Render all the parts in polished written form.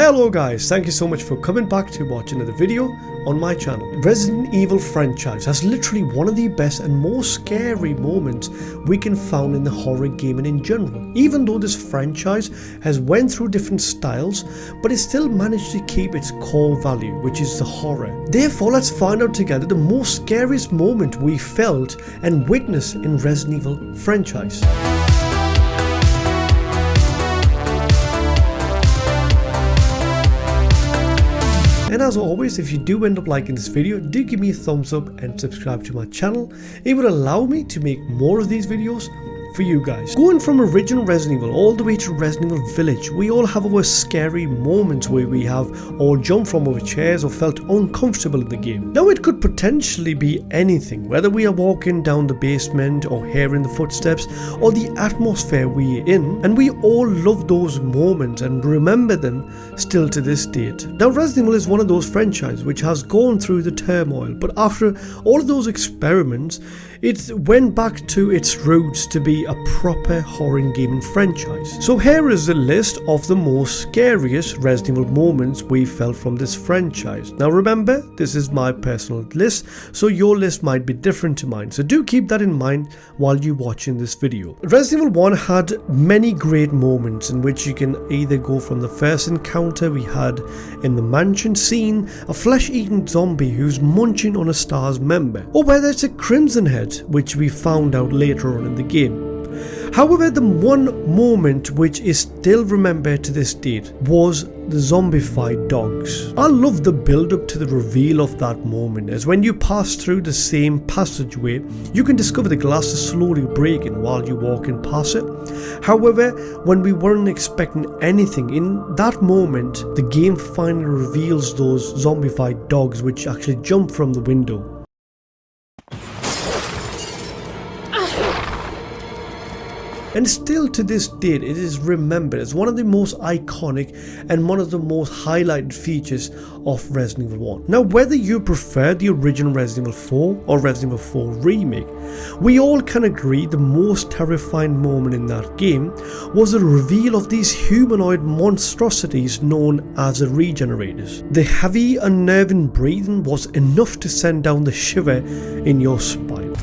Hello guys, thank you so much for coming back to watch another video on my channel. Resident Evil franchise has literally one of the best and most scary moments we can find in the horror gaming in general. Even though this franchise has went through different styles, but it still managed to keep its core value, which is the horror. Therefore, let's find out together the most scariest moment we felt and witnessed in Resident Evil franchise. And as always, if you do end up liking this video, do give me a thumbs up and subscribe to my channel. It would allow me to make more of these videos for you guys. Going from original Resident Evil all the way to Resident Evil Village, we all have our scary moments where we have all jumped from our chairs or felt uncomfortable in the game. Now it could potentially be anything, whether we are walking down the basement or hearing the footsteps or the atmosphere we are in, and we all love those moments and remember them still to this date. Now Resident Evil is one of those franchises which has gone through the turmoil, but after all of those experiments, it went back to its roots to be a proper horror gaming franchise. So here is a list of the most scariest Resident Evil moments we felt from this franchise. Now remember, this is my personal list, so your list might be different to mine, so do keep that in mind while you're watching this video. Resident Evil 1 had many great moments in which you can either go from the first encounter we had in the mansion scene, a flesh-eating zombie who's munching on a STARS member, or whether it's a Crimson Head, which we found out later on in the game. However, the one moment which is still remembered to this date was the zombified dogs. I love the build up to the reveal of that moment, as when you pass through the same passageway, you can discover the glass is slowly breaking while you're walking past it. However, when we weren't expecting anything, in that moment, the game finally reveals those zombified dogs which actually jump from the window. And still to this date, it is remembered as one of the most iconic and one of the most highlighted features of Resident Evil 1. Now, whether you prefer the original Resident Evil 4 or Resident Evil 4 Remake, we all can agree the most terrifying moment in that game was the reveal of these humanoid monstrosities known as the Regenerators. The heavy, unnerving breathing was enough to send down the shiver in your spine.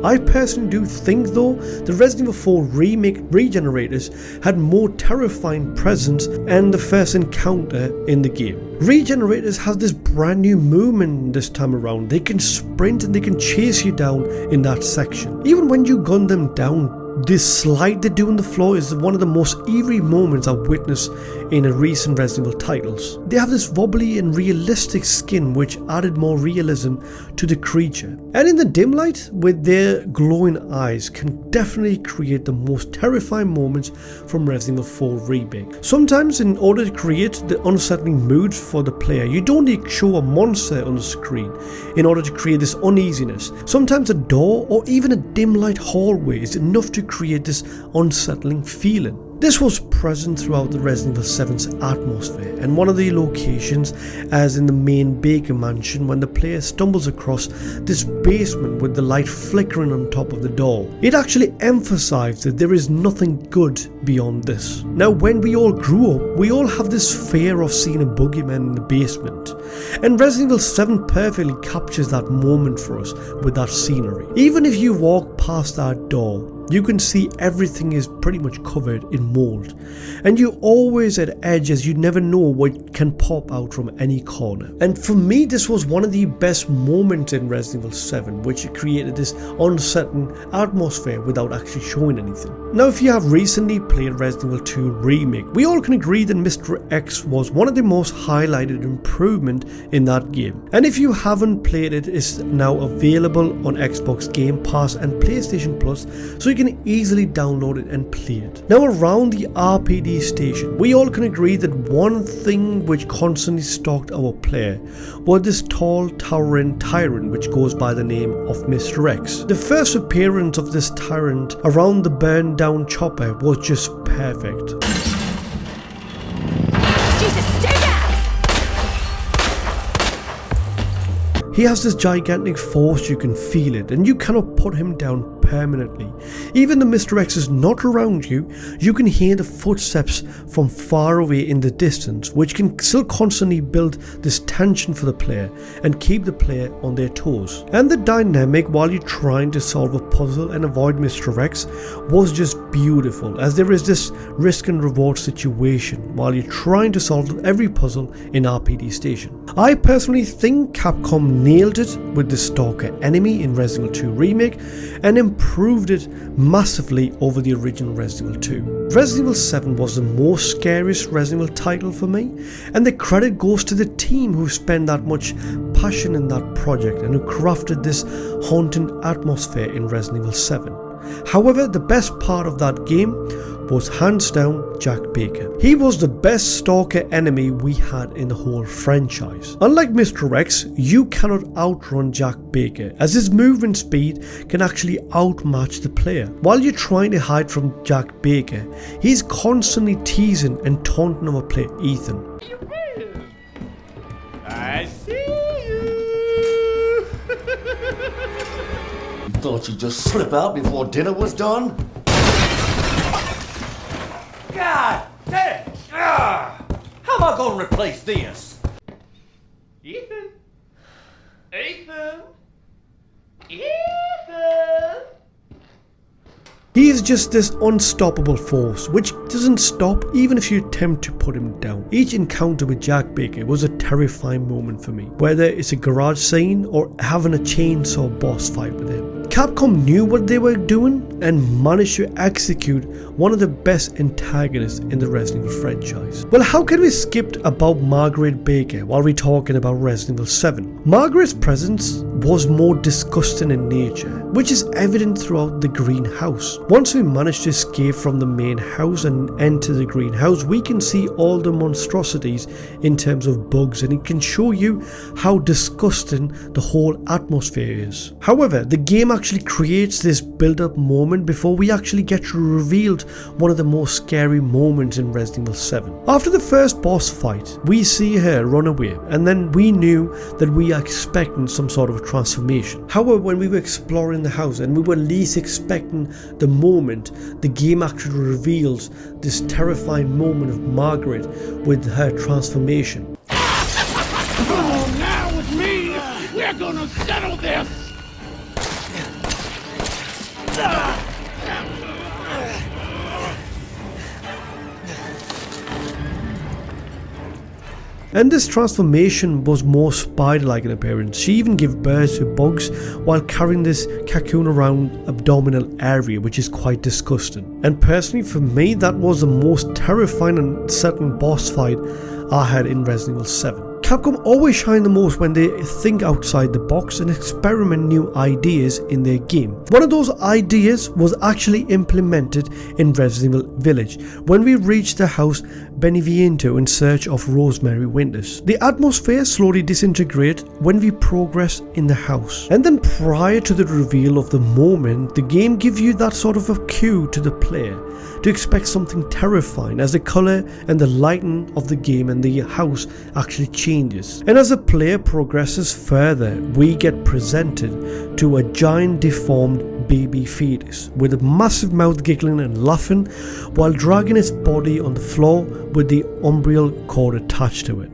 I personally do think though, the Resident Evil 4 Remake Regenerators had more terrifying presence than the first encounter in the game. Regenerators has this brand new movement this time around. They can sprint and they can chase you down in that section. Even when you gun them down, this slide they do on the floor is one of the most eerie moments I've witnessed in a recent Resident Evil titles. They have this wobbly and realistic skin which added more realism to the creature. And in the dim light, with their glowing eyes, can definitely create the most terrifying moments from Resident Evil 4 Remake. Sometimes in order to create the unsettling mood for the player, you don't need to show a monster on the screen in order to create this uneasiness. Sometimes a door or even a dim light hallway is enough to create this unsettling feeling. This was present throughout the Resident Evil 7's atmosphere, and one of the locations, as in the main Baker mansion, when the player stumbles across this basement with the light flickering on top of the door. It actually emphasized that there is nothing good beyond this. Now, when we all grew up, we all have this fear of seeing a boogeyman in the basement, and Resident Evil 7 perfectly captures that moment for us with that scenery. Even if you walk past that door, you can see everything is pretty much covered in mold, and you're always at edge as you never know what can pop out from any corner. And for me, this was one of the best moments in Resident Evil 7, which created this unsettling atmosphere without actually showing anything. Now, if you have recently played Resident Evil 2 Remake, we all can agree that Mr. X was one of the most highlighted improvements in that game. And if you haven't played it, it's now available on Xbox Game Pass and PlayStation Plus, so you can easily download it and play it. Now, around the RPD station, we all can agree that one thing which constantly stalked our player was this tall, towering tyrant which goes by the name of Mr. X. The first appearance of this tyrant around the burned down chopper was just perfect. Jesus, stay down! He has this gigantic force, you can feel it, and you cannot put him down permanently. Even though Mr. X is not around you, you can hear the footsteps from far away in the distance, which can still constantly build this tension for the player and keep the player on their toes. And the dynamic while you're trying to solve a puzzle and avoid Mr. X was just beautiful, as there is this risk and reward situation while you're trying to solve every puzzle in RPD Station. I personally think Capcom nailed it with the Stalker enemy in Resident Evil 2 Remake and improved it massively over the original Resident Evil 2. Resident Evil 7 was the most scariest Resident Evil title for me, and the credit goes to the team who spent that much passion in that project and who crafted this haunting atmosphere in Resident Evil 7. However, the best part of that game was hands down Jack Baker. He was the best Stalker enemy we had in the whole franchise. Unlike Mr. X, you cannot outrun Jack Baker, as his movement speed can actually outmatch the player. While you're trying to hide from Jack Baker, he's constantly teasing and taunting our player Ethan. I see you. You thought you'd just slip out before dinner was done? God damn! How am I gonna replace this? Ethan? Ethan? Ethan? He is just this unstoppable force, which doesn't stop even if you attempt to put him down. Each encounter with Jack Baker was a terrifying moment for me, whether it's a garage scene or having a chainsaw boss fight with him. Capcom knew what they were doing and managed to execute one of the best antagonists in the Resident Evil franchise. Well, how can we skip about Margaret Baker while we're talking about Resident Evil 7? Margaret's presence was more disgusting in nature, which is evident throughout the greenhouse. Once we manage to escape from the main house and enter the greenhouse, we can see all the monstrosities in terms of bugs, and it can show you how disgusting the whole atmosphere is. However, the game actually creates this build-up moment before we actually get revealed one of the most scary moments in Resident Evil 7. After the first boss fight, we see her run away, and then we knew that we are expecting some sort of a transformation. However, when we were exploring the house and we were least expecting the moment, the game actually reveals this terrifying moment of Margaret with her transformation. Oh, now with me, we're gonna settle this! And this transformation was more spider-like in appearance. She even gave birth to bugs while carrying this cocoon around abdominal area, which is quite disgusting. And personally for me, that was the most terrifying and certain boss fight I had in Resident Evil 7. Capcom always shine the most when they think outside the box and experiment new ideas in their game. One of those ideas was actually implemented in Resident Evil Village when we reached the house Beneviento in search of Rosemary Winters. The atmosphere slowly disintegrates when we progress in the house, and then prior to the reveal of the moment, the game gives you that sort of a cue to the player to expect something terrifying, as the color and the lighting of the game and the house actually changes. And as the player progresses further, we get presented to a giant deformed baby fetus with a massive mouth giggling and laughing while dragging its body on the floor with the umbilical cord attached to it.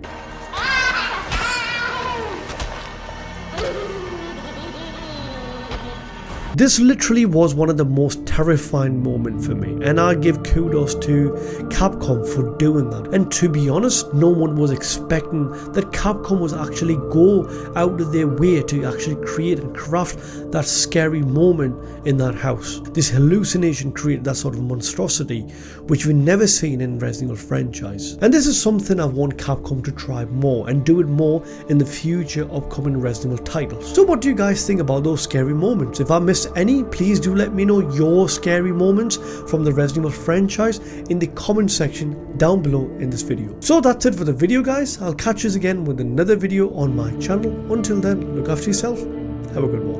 This literally was one of the most terrifying moments for me, and I give kudos to Capcom for doing that. And to be honest, no one was expecting that Capcom was actually go out of their way to actually create and craft that scary moment in that house. This hallucination created that sort of monstrosity which we've never seen in Resident Evil franchise. And this is something I want Capcom to try more and do it more in the future upcoming Resident Evil titles. So what do you guys think about those scary moments? If I missed any, please do let me know your scary moments from the Resident Evil franchise in the comment section down below in this video. So that's it for the video, guys. I'll catch you again with another video on my channel. Until then, look after yourself. Have a good one.